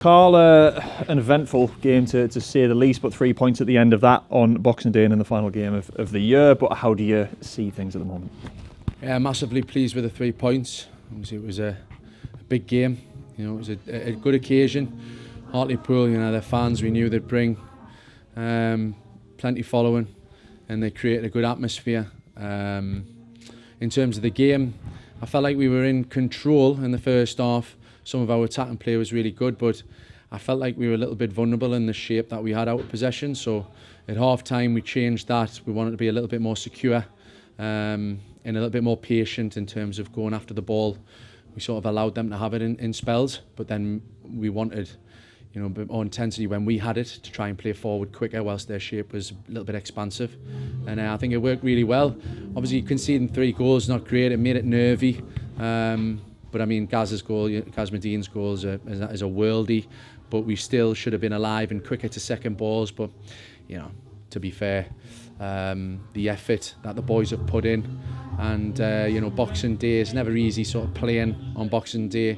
Carl, an eventful game to say the least, but 3 points at the end of that on Boxing Day and in the final game of the year. But how do you see things at the moment? Yeah, massively pleased with the 3 points. Obviously, it was a big game. You know, it was a good occasion. Hartlepool, you know, their fans, we knew they'd bring plenty following, and they created a good atmosphere. In terms of the game, I felt like we were in control in the first half. Some of our attacking play was really good, but I felt like we were a little bit vulnerable in the shape that we had out of possession. So at half time we changed that. We wanted to be a little bit more secure and a little bit more patient in terms of going after the ball. We sort of allowed them to have it in spells, but then we wanted, you know, a bit more intensity when we had it to try and play forward quicker whilst their shape was a little bit expansive. And I think it worked really well. Obviously conceding 3 goals, not great. It made it nervy. But I mean, Gaz Medin's goal is a worldie, but we still should have been alive and quicker to second balls. But, you know, to be fair, the effort that the boys have put in, and you know, Boxing Day is never easy sort of playing on Boxing Day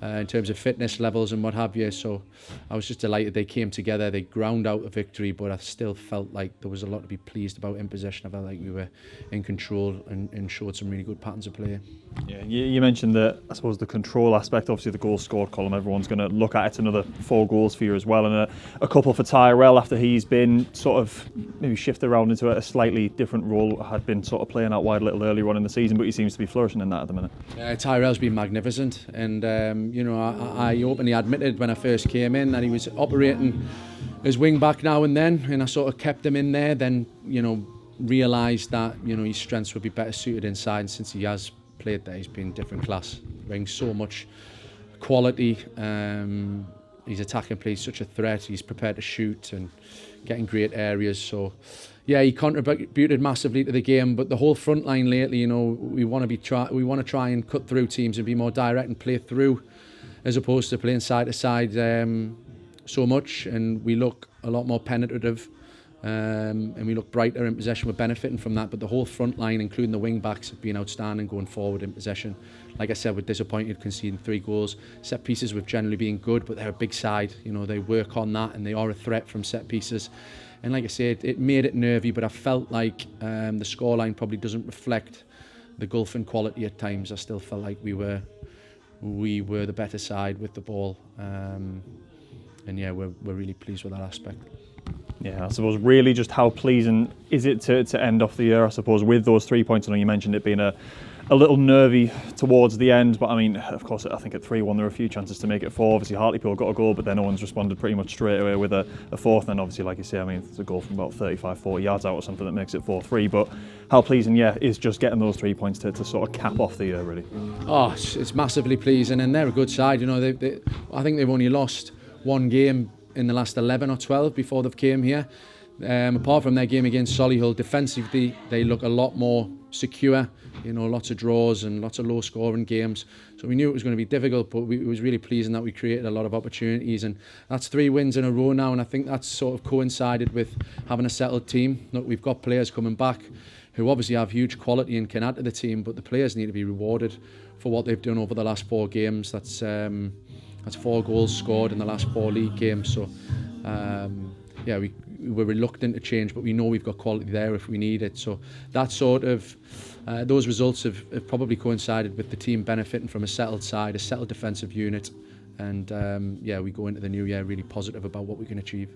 in terms of fitness levels and what have you. So I was just delighted they came together, they ground out a victory, but I still felt like there was a lot to be pleased about in possession. I felt like we were in control and showed some really good patterns of play. Yeah, you mentioned that, I suppose, the control aspect. Obviously the goals scored column, everyone's going to look at it. It's another 4 goals for you as well, and a couple for Tyrell after he's been sort of maybe shifted around into a slightly different role. Had been sort of playing out wide a little earlier on in the season, but he seems to be flourishing in that at the minute. Tyrell's been magnificent, and you know, I openly admitted when I first came in that he was operating as wing back now and then, and I sort of kept him in there. Then, you know, realised that, you know, his strengths would be better suited inside. Since he has played there, he's been different class, brings so much quality. His attacking play is such a threat. He's prepared to shoot and get in great areas. So yeah, he contributed massively to the game. But the whole front line lately, you know, we want to try and cut through teams and be more direct and play through, as opposed to playing side to side so much. And we look a lot more penetrative. And we look brighter in possession. We're benefiting from that, but the whole front line, including the wing backs, have been outstanding going forward in possession. Like I said, we're disappointed conceding 3 goals. Set pieces we've generally been good, but they're a big side. You know, they work on that and they are a threat from set pieces. And like I said, it made it nervy, but I felt like the scoreline probably doesn't reflect the gulf in quality at times. I still felt like we were the better side with the ball. And yeah, we're really pleased with that aspect. Yeah, I suppose really just how pleasing is it to end off the year, I suppose, with those 3 points? I know you mentioned it being a little nervy towards the end, but I mean, of course, I think at 3-1 there were a few chances to make it 4. Obviously Hartlepool got a goal, but then Owens responded pretty much straight away with a 4th, and obviously, like you say, I mean, it's a goal from about 35-40 yards out or something that makes it 4-3, but how pleasing, yeah, is just getting those 3 points to sort of cap off the year, really? Oh, it's massively pleasing, and they're a good side. You know, I think they've only lost 1 game in the last 11 or 12 before they've came here. Apart from their game against Solihull, defensively they look a lot more secure. You know, lots of draws and lots of low scoring games. So we knew it was going to be difficult, but it was really pleasing that we created a lot of opportunities, and that's 3 wins in a row now, and I think that's sort of coincided with having a settled team. Look, we've got players coming back who obviously have huge quality and can add to the team, but the players need to be rewarded for what they've done over the last 4 games. That's 4 goals scored in the last 4 league games. So yeah, we're reluctant to change, but we know we've got quality there if we need it. So that sort of those results have probably coincided with the team benefiting from a settled side, a settled defensive unit, and yeah, we go into the new year really positive about what we can achieve.